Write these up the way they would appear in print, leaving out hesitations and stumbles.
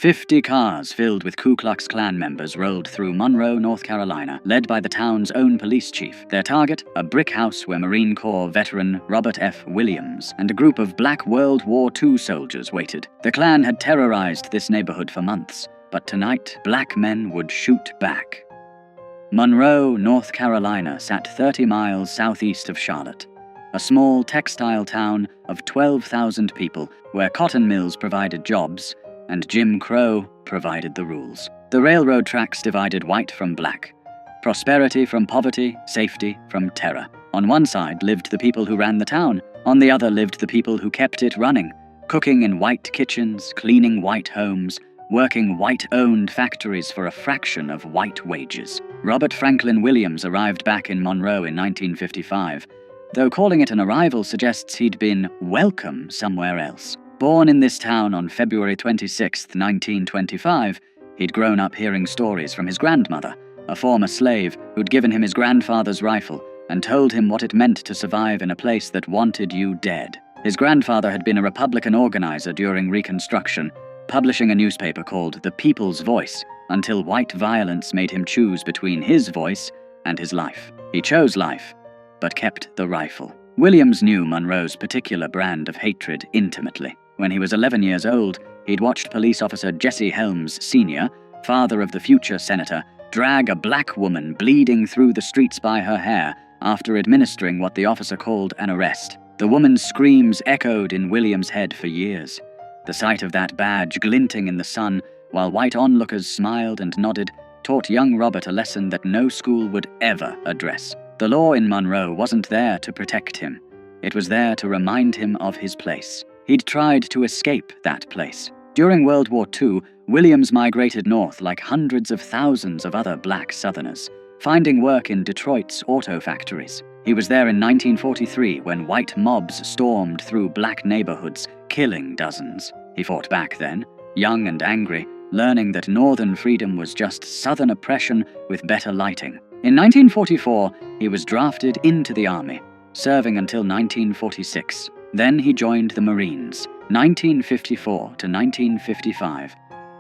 50 cars filled with Ku Klux Klan members rolled through Monroe, North Carolina, led by the town's own police chief. Their target, a brick house where Marine Corps veteran Robert F. Williams and a group of black World War II soldiers waited. The Klan had terrorized this neighborhood for months, but tonight, black men would shoot back. Monroe, North Carolina sat 30 miles southeast of Charlotte, a small textile town of 12,000 people where cotton mills provided jobs and Jim Crow provided the rules. The railroad tracks divided white from black, prosperity from poverty, safety from terror. On one side lived the people who ran the town, on the other lived the people who kept it running, cooking in white kitchens, cleaning white homes, working white-owned factories for a fraction of white wages. Robert Franklin Williams arrived back in Monroe in 1955, though calling it an arrival suggests he'd been welcome somewhere else. Born in this town on February 26, 1925, he'd grown up hearing stories from his grandmother, a former slave who'd given him his grandfather's rifle and told him what it meant to survive in a place that wanted you dead. His grandfather had been a Republican organizer during Reconstruction, publishing a newspaper called The People's Voice, until white violence made him choose between his voice and his life. He chose life, but kept the rifle. Williams knew Monroe's particular brand of hatred intimately. When he was 11 years old, he'd watched police officer Jesse Helms Sr., father of the future senator, drag a black woman bleeding through the streets by her hair after administering what the officer called an arrest. The woman's screams echoed in Williams' head for years. The sight of that badge glinting in the sun while white onlookers smiled and nodded taught young Robert a lesson that no school would ever address. The law in Monroe wasn't there to protect him. It was there to remind him of his place. He'd tried to escape that place. During World War II, Williams migrated north like hundreds of thousands of other black Southerners, finding work in Detroit's auto factories. He was there in 1943 when white mobs stormed through black neighborhoods, killing dozens. He fought back then, young and angry, learning that Northern freedom was just Southern oppression with better lighting. In 1944, he was drafted into the Army, serving until 1946. Then he joined the Marines, 1954 to 1955,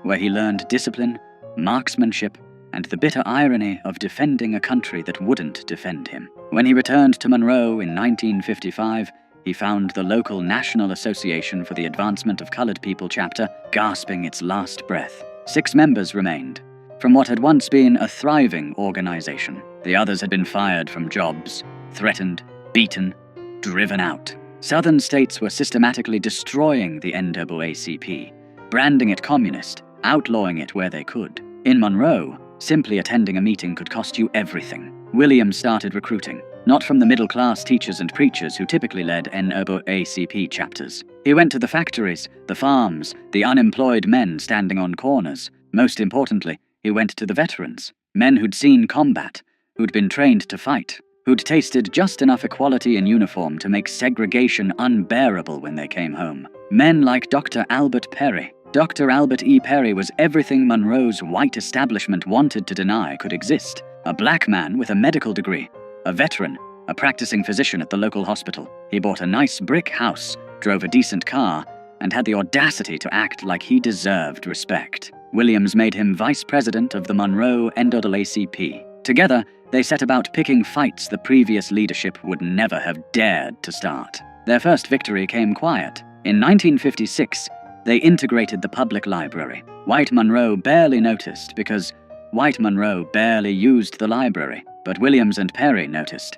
where he learned discipline, marksmanship, and the bitter irony of defending a country that wouldn't defend him. When he returned to Monroe in 1955, he found the local National Association for the Advancement of Colored People chapter gasping its last breath. 6 members remained, from what had once been a thriving organization. The others had been fired from jobs, threatened, beaten, driven out. Southern states were systematically destroying the NAACP, branding it communist, outlawing it where they could. In Monroe, simply attending a meeting could cost you everything. Williams started recruiting, not from the middle-class teachers and preachers who typically led NAACP chapters. He went to the factories, the farms, the unemployed men standing on corners. Most importantly, he went to the veterans, men who'd seen combat, who'd been trained to fight, who'd tasted just enough equality in uniform to make segregation unbearable when they came home. Men like Dr. Albert Perry. Dr. Albert E. Perry was everything Monroe's white establishment wanted to deny could exist. A black man with a medical degree, a veteran, a practicing physician at the local hospital. He bought a nice brick house, drove a decent car, and had the audacity to act like he deserved respect. Williams made him vice president of the Monroe NAACP. Together, they set about picking fights the previous leadership would never have dared to start. Their first victory came quiet. In 1956, they integrated the public library. White Monroe barely noticed because white Monroe barely used the library, but Williams and Perry noticed.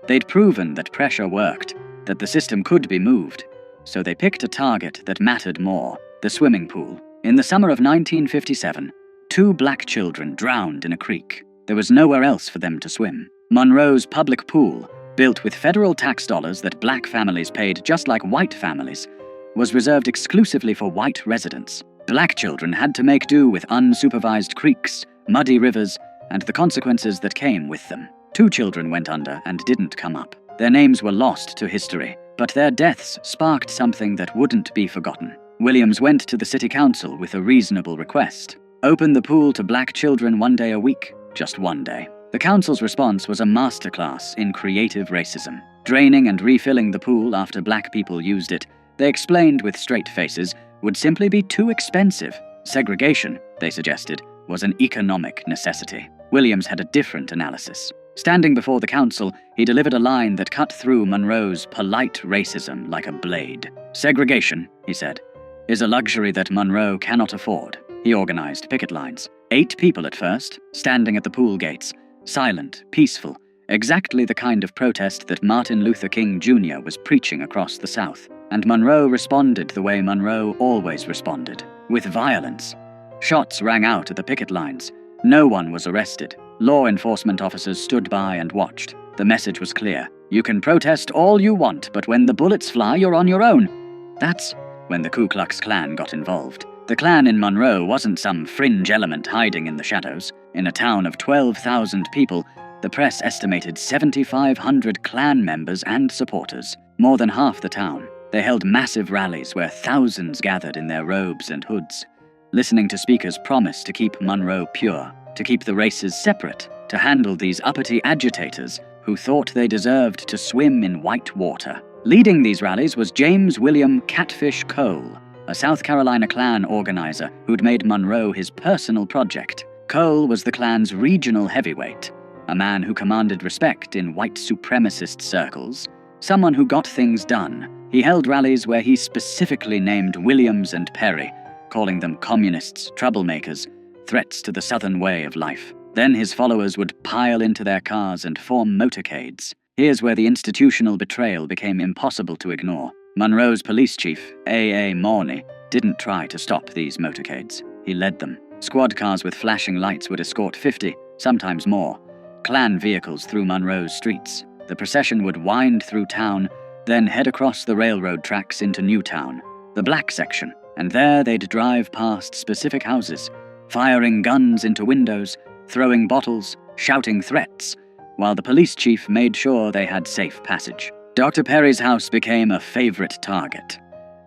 They'd proven that pressure worked, that the system could be moved, so they picked a target that mattered more, the swimming pool. In the summer of 1957, 2 black children drowned in a creek. There was nowhere else for them to swim. Monroe's public pool, built with federal tax dollars that black families paid just like white families, was reserved exclusively for white residents. Black children had to make do with unsupervised creeks, muddy rivers, and the consequences that came with them. 2 children went under and didn't come up. Their names were lost to history, but their deaths sparked something that wouldn't be forgotten. Williams went to the city council with a reasonable request. Open the pool to black children 1 day a week, just 1 day. The council's response was a masterclass in creative racism. Draining and refilling the pool after black people used it, they explained with straight faces, would simply be too expensive. Segregation, they suggested, was an economic necessity. Williams had a different analysis. Standing before the council, he delivered a line that cut through Monroe's polite racism like a blade. Segregation, he said, is a luxury that Monroe cannot afford. He organized picket lines. 8 people at first, standing at the pool gates, silent, peaceful, exactly the kind of protest that Martin Luther King Jr. was preaching across the South. And Monroe responded the way Monroe always responded, with violence. Shots rang out at the picket lines. No one was arrested. Law enforcement officers stood by and watched. The message was clear. You can protest all you want, but when the bullets fly, you're on your own. That's when the Ku Klux Klan got involved. The Klan in Monroe wasn't some fringe element hiding in the shadows. In a town of 12,000 people, the press estimated 7,500 Klan members and supporters, more than half the town. They held massive rallies where thousands gathered in their robes and hoods, listening to speakers promise to keep Monroe pure, to keep the races separate, to handle these uppity agitators who thought they deserved to swim in white water. Leading these rallies was James William Catfish Cole, a South Carolina Klan organizer who'd made Monroe his personal project. Cole was the Klan's regional heavyweight, a man who commanded respect in white supremacist circles, someone who got things done. He held rallies where he specifically named Williams and Perry, calling them communists, troublemakers, threats to the Southern way of life. Then his followers would pile into their cars and form motorcades. Here's where the institutional betrayal became impossible to ignore. Monroe's police chief, A.A. Morney, didn't try to stop these motorcades. He led them. Squad cars with flashing lights would escort 50, sometimes more, Klan vehicles through Monroe's streets. The procession would wind through town, then head across the railroad tracks into Newtown, the black section, and there they'd drive past specific houses, firing guns into windows, throwing bottles, shouting threats, while the police chief made sure they had safe passage. Dr. Perry's house became a favorite target.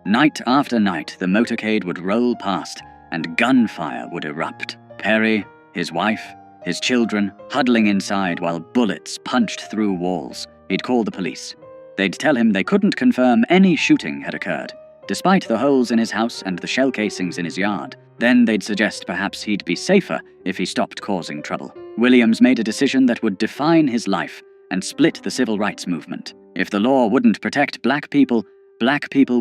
Night after night, the motorcade would roll past, and gunfire would erupt. Perry, his wife, his children, huddling inside while bullets punched through walls. He'd call the police. They'd tell him they couldn't confirm any shooting had occurred, despite the holes in his house and the shell casings in his yard. Then they'd suggest perhaps he'd be safer if he stopped causing trouble. Williams made a decision that would define his life and split the civil rights movement. If the law wouldn't protect black people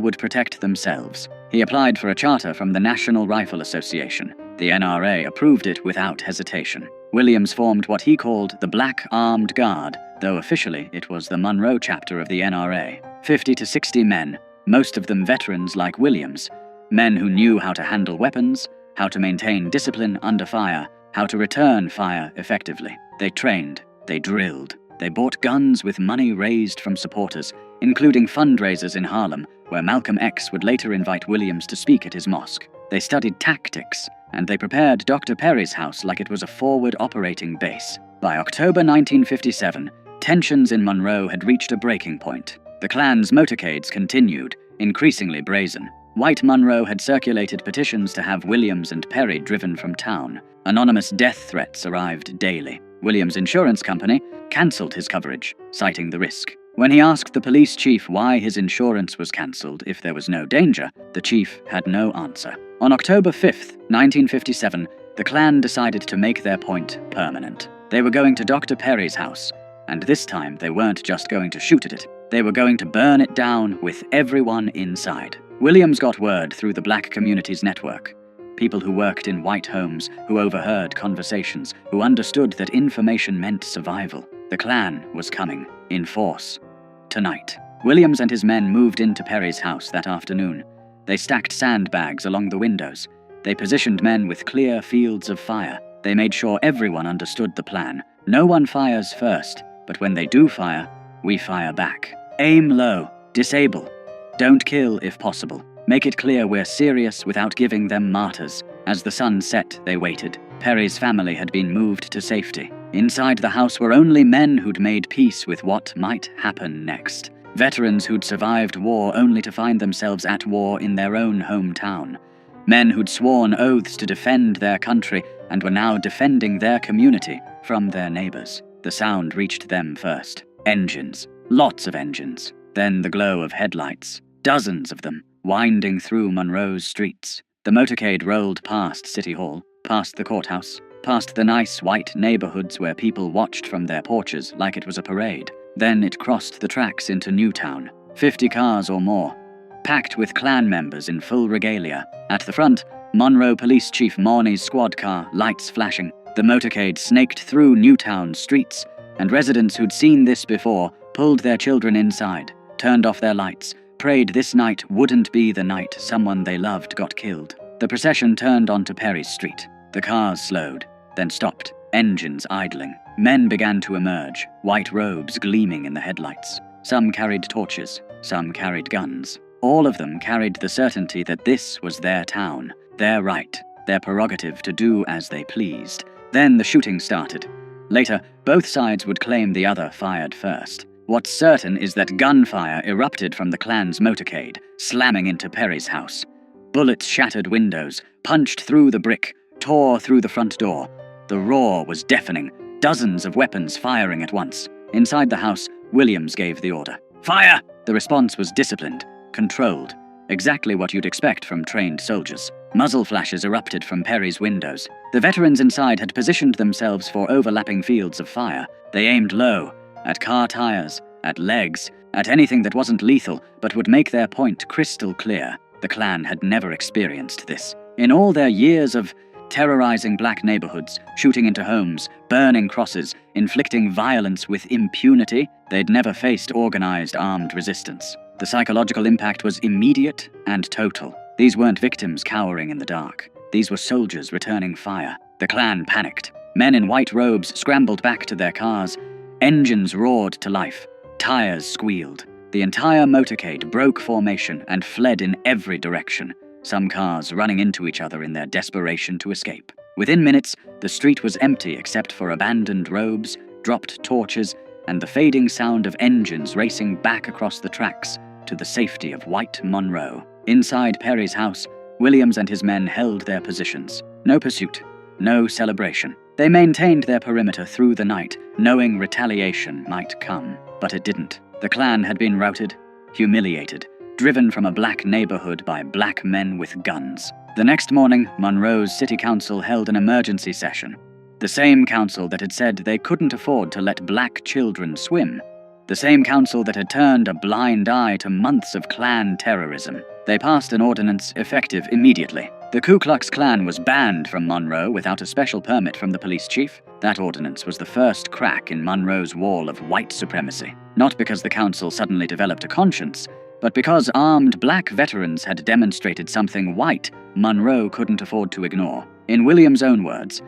would protect themselves. He applied for a charter from the National Rifle Association. The NRA approved it without hesitation. Williams formed what he called the Black Armed Guard, though officially it was the Monroe chapter of the NRA. 50 to 60 men, most of them veterans like Williams, men who knew how to handle weapons, how to maintain discipline under fire, how to return fire effectively. They trained, they drilled, they bought guns with money raised from supporters, including fundraisers in Harlem, where Malcolm X would later invite Williams to speak at his mosque. They studied tactics, and they prepared Dr. Perry's house like it was a forward operating base. By October 1957, tensions in Monroe had reached a breaking point. The Klan's motorcades continued, increasingly brazen. White Monroe had circulated petitions to have Williams and Perry driven from town. Anonymous death threats arrived daily. Williams' insurance company cancelled his coverage, citing the risk. When he asked the police chief why his insurance was cancelled if there was no danger, the chief had no answer. On October 5th, 1957, the Klan decided to make their point permanent. They were going to Dr. Perry's house, and this time they weren't just going to shoot at it. They were going to burn it down with everyone inside. Williams got word through the black community's network. People who worked in white homes, who overheard conversations, who understood that information meant survival. The Klan was coming, in force. Tonight. Williams and his men moved into Perry's house that afternoon. They stacked sandbags along the windows. They positioned men with clear fields of fire. They made sure everyone understood the plan. No one fires first, but when they do fire, we fire back. Aim low. Disable. Don't kill if possible. Make it clear we're serious without giving them martyrs. As the sun set, they waited. Perry's family had been moved to safety. Inside the house were only men who'd made peace with what might happen next. Veterans who'd survived war only to find themselves at war in their own hometown. Men who'd sworn oaths to defend their country and were now defending their community from their neighbors. The sound reached them first. Engines. Lots of engines. Then the glow of headlights. Dozens of them, winding through Monroe's streets. The motorcade rolled past City Hall, past the courthouse, past the nice white neighborhoods where people watched from their porches like it was a parade. Then it crossed the tracks into Newtown, 50 cars or more, packed with Klan members in full regalia. At the front, Monroe Police Chief Morney's squad car, lights flashing. The motorcade snaked through Newtown streets, and residents who'd seen this before pulled their children inside, turned off their lights, prayed this night wouldn't be the night someone they loved got killed. The procession turned onto Perry Street. The cars slowed, then stopped, engines idling. Men began to emerge, white robes gleaming in the headlights. Some carried torches, some carried guns. All of them carried the certainty that this was their town, their right, their prerogative to do as they pleased. Then the shooting started. Later, both sides would claim the other fired first. What's certain is that gunfire erupted from the Klan's motorcade, slamming into Perry's house. Bullets shattered windows, punched through the brick, tore through the front door. The roar was deafening, dozens of weapons firing at once. Inside the house, Williams gave the order. Fire! The response was disciplined, controlled, exactly what you'd expect from trained soldiers. Muzzle flashes erupted from Perry's windows. The veterans inside had positioned themselves for overlapping fields of fire. They aimed low, at car tires, at legs, at anything that wasn't lethal but would make their point crystal clear. The Klan had never experienced this. In all their years of terrorizing black neighborhoods, shooting into homes, burning crosses, inflicting violence with impunity, they'd never faced organized armed resistance. The psychological impact was immediate and total. These weren't victims cowering in the dark. These were soldiers returning fire. The Klan panicked. Men in white robes scrambled back to their cars. Engines roared to life. Tires squealed. The entire motorcade broke formation and fled in every direction, some cars running into each other in their desperation to escape. Within minutes, the street was empty except for abandoned robes, dropped torches, and the fading sound of engines racing back across the tracks to the safety of white Monroe. Inside Perry's house, Williams and his men held their positions. No pursuit, no celebration. They maintained their perimeter through the night, knowing retaliation might come. But it didn't. The Klan had been routed, humiliated, driven from a black neighborhood by black men with guns. The next morning, Monroe's city council held an emergency session. The same council that had said they couldn't afford to let black children swim. The same council that had turned a blind eye to months of Klan terrorism. They passed an ordinance effective immediately. The Ku Klux Klan was banned from Monroe without a special permit from the police chief. That ordinance was the first crack in Monroe's wall of white supremacy. Not because the council suddenly developed a conscience, but because armed black veterans had demonstrated something white Monroe couldn't afford to ignore. In Williams' own words,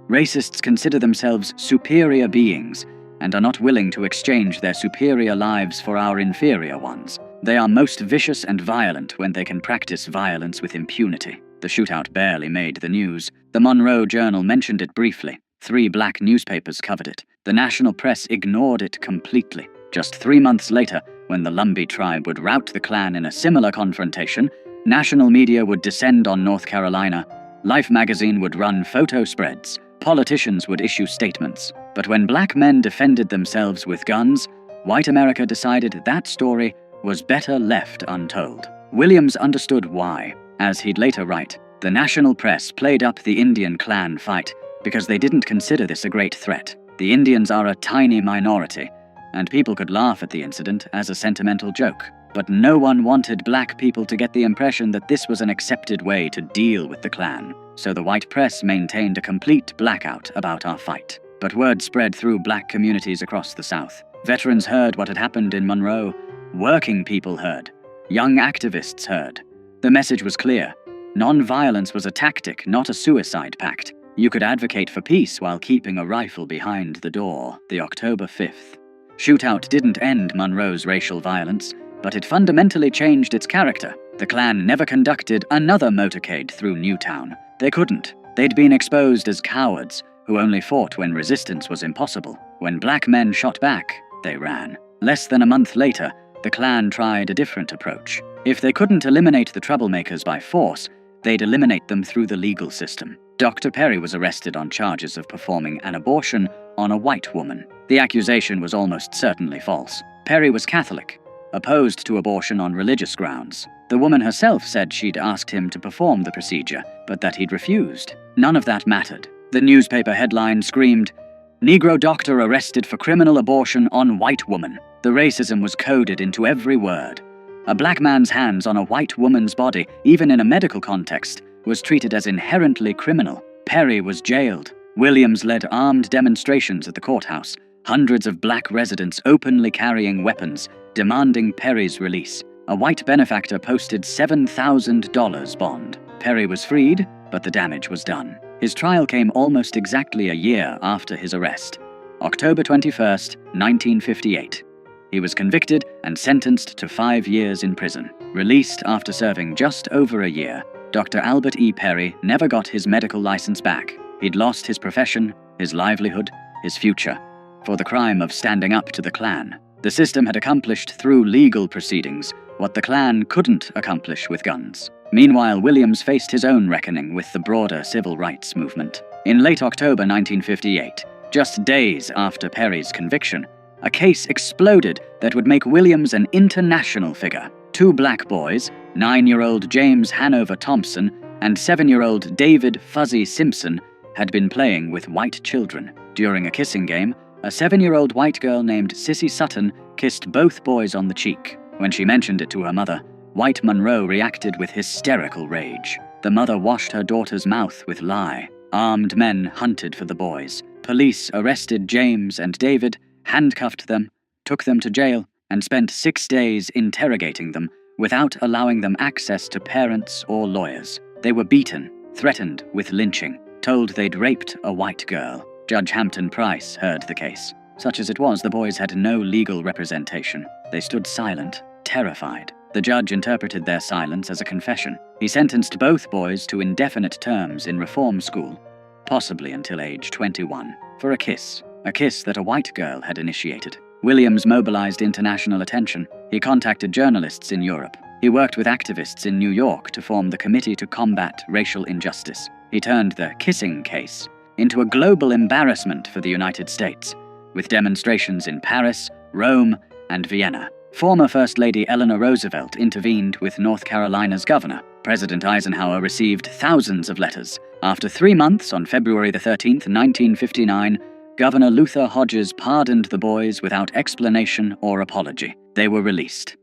racists consider themselves superior beings and are not willing to exchange their superior lives for our inferior ones. They are most vicious and violent when they can practice violence with impunity. The shootout barely made the news. The Monroe Journal mentioned it briefly. 3 black newspapers covered it. The national press ignored it completely. Just 3 months later, when the Lumbee tribe would rout the Klan in a similar confrontation, national media would descend on North Carolina. Life magazine would run photo spreads. Politicians would issue statements. But when black men defended themselves with guns, white America decided that story was better left untold. Williams understood why. As he'd later write, the national press played up the Indian Klan fight because they didn't consider this a great threat. The Indians are a tiny minority, and people could laugh at the incident as a sentimental joke. But no one wanted black people to get the impression that this was an accepted way to deal with the Klan, so the white press maintained a complete blackout about our fight. But word spread through black communities across the South. Veterans heard what had happened in Monroe. Working people heard. Young activists heard. The message was clear. Nonviolence was a tactic, not a suicide pact. You could advocate for peace while keeping a rifle behind the door. The October 5th. Shootout didn't end Monroe's racial violence, but it fundamentally changed its character. The Klan never conducted another motorcade through Newtown. They couldn't. They'd been exposed as cowards who only fought when resistance was impossible. When black men shot back, they ran. Less than a month later, the Klan tried a different approach. If they couldn't eliminate the troublemakers by force, they'd eliminate them through the legal system. Dr. Perry was arrested on charges of performing an abortion on a white woman. The accusation was almost certainly false. Perry was Catholic, opposed to abortion on religious grounds. The woman herself said she'd asked him to perform the procedure, but that he'd refused. None of that mattered. The newspaper headline screamed, "Negro doctor arrested for criminal abortion on white woman." The racism was coded into every word. A black man's hands on a white woman's body, even in a medical context, was treated as inherently criminal. Perry was jailed. Williams led armed demonstrations at the courthouse, hundreds of black residents openly carrying weapons, demanding Perry's release. A white benefactor posted $7,000 bond. Perry was freed, but the damage was done. His trial came almost exactly a year after his arrest, October 21st, 1958. He was convicted and sentenced to 5 years in prison. Released after serving just over a year, Dr. Albert E. Perry never got his medical license back. He'd lost his profession, his livelihood, his future, for the crime of standing up to the Klan. The system had accomplished through legal proceedings what the Klan couldn't accomplish with guns. Meanwhile, Williams faced his own reckoning with the broader civil rights movement. In late October 1958, just days after Perry's conviction, a case exploded that would make Williams an international figure. 2 black boys, 9-year-old James Hanover Thompson and 7-year-old David Fuzzy Simpson, had been playing with white children. During a kissing game, a 7-year-old white girl named Sissy Sutton kissed both boys on the cheek. When she mentioned it to her mother, white Monroe reacted with hysterical rage. The mother washed her daughter's mouth with lye. Armed men hunted for the boys. Police arrested James and David, handcuffed them, took them to jail, and spent 6 days interrogating them without allowing them access to parents or lawyers. They were beaten, threatened with lynching, told they'd raped a white girl. Judge Hampton Price heard the case. Such as it was, the boys had no legal representation. They stood silent, terrified. The judge interpreted their silence as a confession. He sentenced both boys to indefinite terms in reform school, possibly until age 21, for a kiss that a white girl had initiated. Williams mobilized international attention. He contacted journalists in Europe. He worked with activists in New York to form the Committee to Combat Racial Injustice. He turned the kissing case into a global embarrassment for the United States, with demonstrations in Paris, Rome, and Vienna. Former First Lady Eleanor Roosevelt intervened with North Carolina's governor. President Eisenhower received thousands of letters. After 3 months, on February 13th, 1959, Governor Luther Hodges pardoned the boys without explanation or apology. They were released.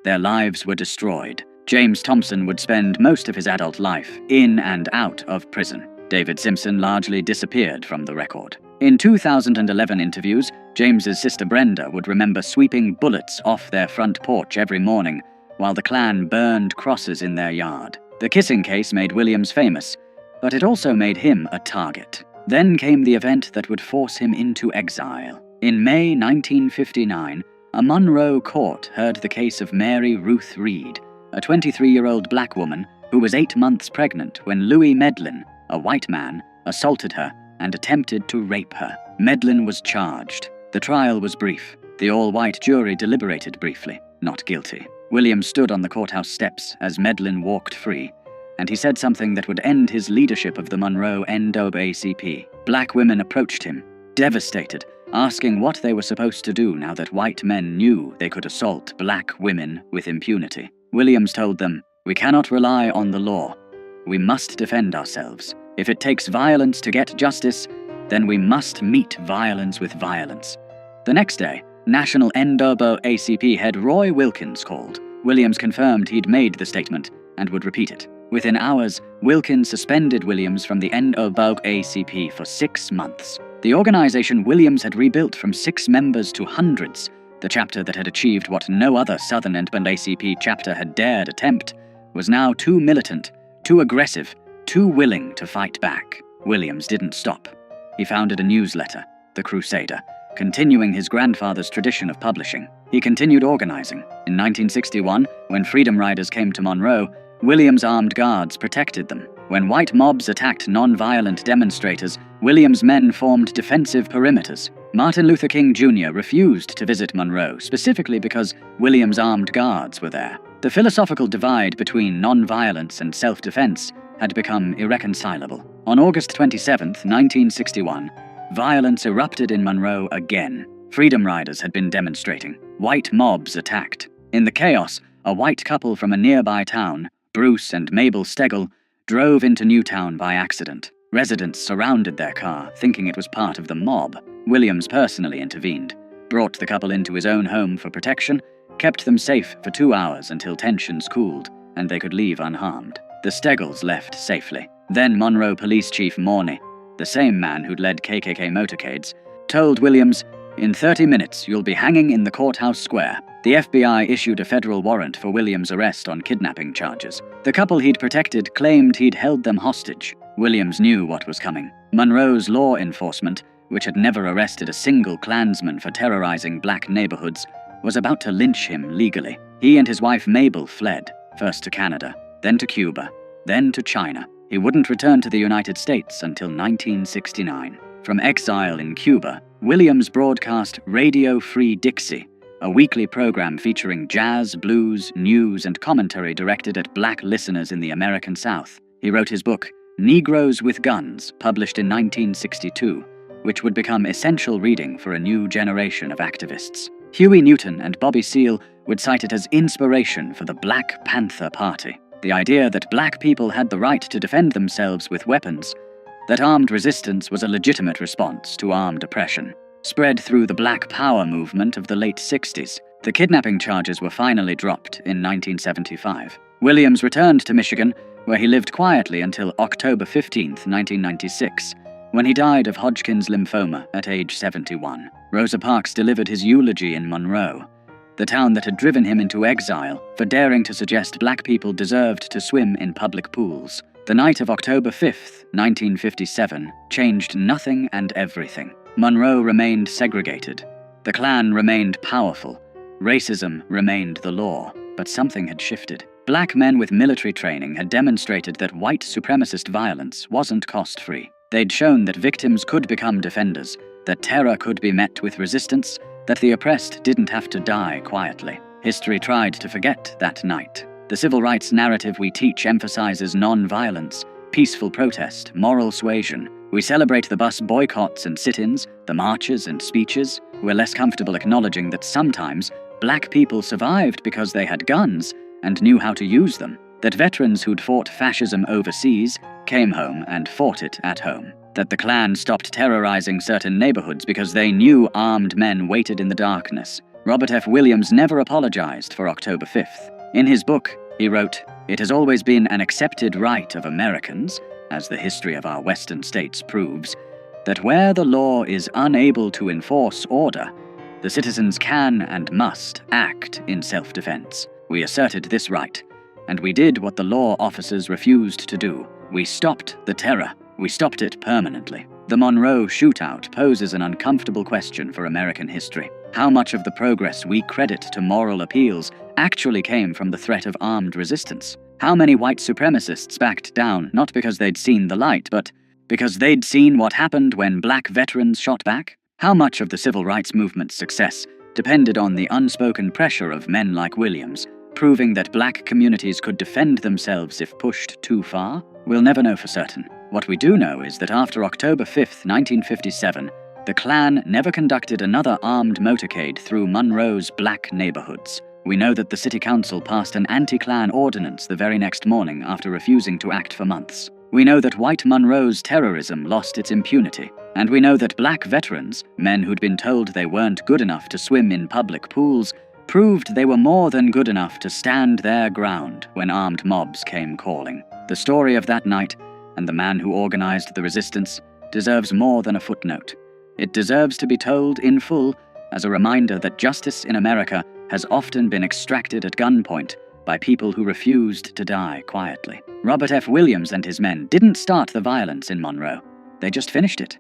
Their lives were destroyed. James Thompson would spend most of his adult life in and out of prison. David Simpson largely disappeared from the record. In 2011 interviews, James's sister Brenda would remember sweeping bullets off their front porch every morning while the Klan burned crosses in their yard. The kissing case made Williams famous, but it also made him a target. Then came the event that would force him into exile. In May 1959, a Monroe court heard the case of Mary Ruth Reed, a 23-year-old black woman who was 8 months pregnant when Louis Medlin, a white man, assaulted her and attempted to rape her. Medlin was charged. The trial was brief. The all-white jury deliberated briefly, not guilty. Williams stood on the courthouse steps as Medlin walked free, and he said something that would end his leadership of the Monroe NAACP. Black women approached him, devastated, asking what they were supposed to do now that white men knew they could assault black women with impunity. Williams told them, "We cannot rely on the law. We must defend ourselves. If it takes violence to get justice, then we must meet violence with violence." The next day, National NAACP head Roy Wilkins called. Williams confirmed he'd made the statement and would repeat it. Within hours, Wilkins suspended Williams from the NAACP for 6 months. The organization Williams had rebuilt from 6 members to hundreds, the chapter that had achieved what no other Southern NAACP chapter had dared attempt, was now too militant, too aggressive, too willing to fight back. Williams didn't stop. He founded a newsletter, The Crusader, continuing his grandfather's tradition of publishing. He continued organizing. In 1961, when Freedom Riders came to Monroe, Williams' armed guards protected them. When white mobs attacked non-violent demonstrators, Williams' men formed defensive perimeters. Martin Luther King Jr. refused to visit Monroe, specifically because Williams' armed guards were there. The philosophical divide between non-violence and self-defense had become irreconcilable. On August 27, 1961, violence erupted in Monroe again. Freedom Riders had been demonstrating. White mobs attacked. In the chaos, a white couple from a nearby town, Bruce and Mabel Stegall, drove into Newtown by accident. Residents surrounded their car, thinking it was part of the mob. Williams personally intervened, brought the couple into his own home for protection, kept them safe for 2 hours until tensions cooled and they could leave unharmed. The Steggalls left safely. Then Monroe Police Chief Morney, the same man who'd led KKK motorcades, told Williams, "In 30 minutes, you'll be hanging in the courthouse square." The FBI issued a federal warrant for Williams' arrest on kidnapping charges. The couple he'd protected claimed he'd held them hostage. Williams knew what was coming. Monroe's law enforcement, which had never arrested a single Klansman for terrorizing black neighborhoods, was about to lynch him legally. He and his wife Mabel fled, first to Canada, then to Cuba, then to China. He wouldn't return to the United States until 1969. From exile in Cuba, Williams broadcast Radio Free Dixie, a weekly program featuring jazz, blues, news, and commentary directed at black listeners in the American South. He wrote his book, Negroes with Guns, published in 1962, which would become essential reading for a new generation of activists. Huey Newton and Bobby Seale would cite it as inspiration for the Black Panther Party, the idea that black people had the right to defend themselves with weapons, that armed resistance was a legitimate response to armed oppression. Spread through the Black Power movement of the late 60s, the kidnapping charges were finally dropped in 1975. Williams returned to Michigan, where he lived quietly until October 15, 1996, when he died of Hodgkin's lymphoma at age 71. Rosa Parks delivered his eulogy in Monroe, the town that had driven him into exile for daring to suggest black people deserved to swim in public pools. The night of October 5, 1957, changed nothing and everything. Monroe remained segregated. The Klan remained powerful. Racism remained the law. But something had shifted. Black men with military training had demonstrated that white supremacist violence wasn't cost-free. They'd shown that victims could become defenders, that terror could be met with resistance, that the oppressed didn't have to die quietly. History tried to forget that night. The civil rights narrative we teach emphasizes non-violence, peaceful protest, moral suasion. We celebrate the bus boycotts and sit-ins, the marches and speeches. We're less comfortable acknowledging that sometimes black people survived because they had guns and knew how to use them. That veterans who'd fought fascism overseas came home and fought it at home. That the Klan stopped terrorizing certain neighborhoods because they knew armed men waited in the darkness. Robert F. Williams never apologized for October 5th. In his book, he wrote, "It has always been an accepted right of Americans, as the history of our western states proves, that where the law is unable to enforce order, the citizens can and must act in self-defense. We asserted this right, and we did what the law officers refused to do. We stopped the terror. We stopped it permanently." The Monroe shootout poses an uncomfortable question for American history. How much of the progress we credit to moral appeals actually came from the threat of armed resistance? How many white supremacists backed down not because they'd seen the light, but because they'd seen what happened when black veterans shot back? How much of the civil rights movement's success depended on the unspoken pressure of men like Williams, proving that black communities could defend themselves if pushed too far? We'll never know for certain. What we do know is that after October 5, 1957, the Klan never conducted another armed motorcade through Monroe's black neighborhoods. We know that the city council passed an anti-Klan ordinance the very next morning after refusing to act for months. We know that white Monroe's terrorism lost its impunity. And we know that black veterans, men who'd been told they weren't good enough to swim in public pools, proved they were more than good enough to stand their ground when armed mobs came calling. The story of that night, and the man who organized the resistance, deserves more than a footnote. It deserves to be told in full as a reminder that justice in America has often been extracted at gunpoint by people who refused to die quietly. Robert F. Williams and his men didn't start the violence in Monroe. They just finished it.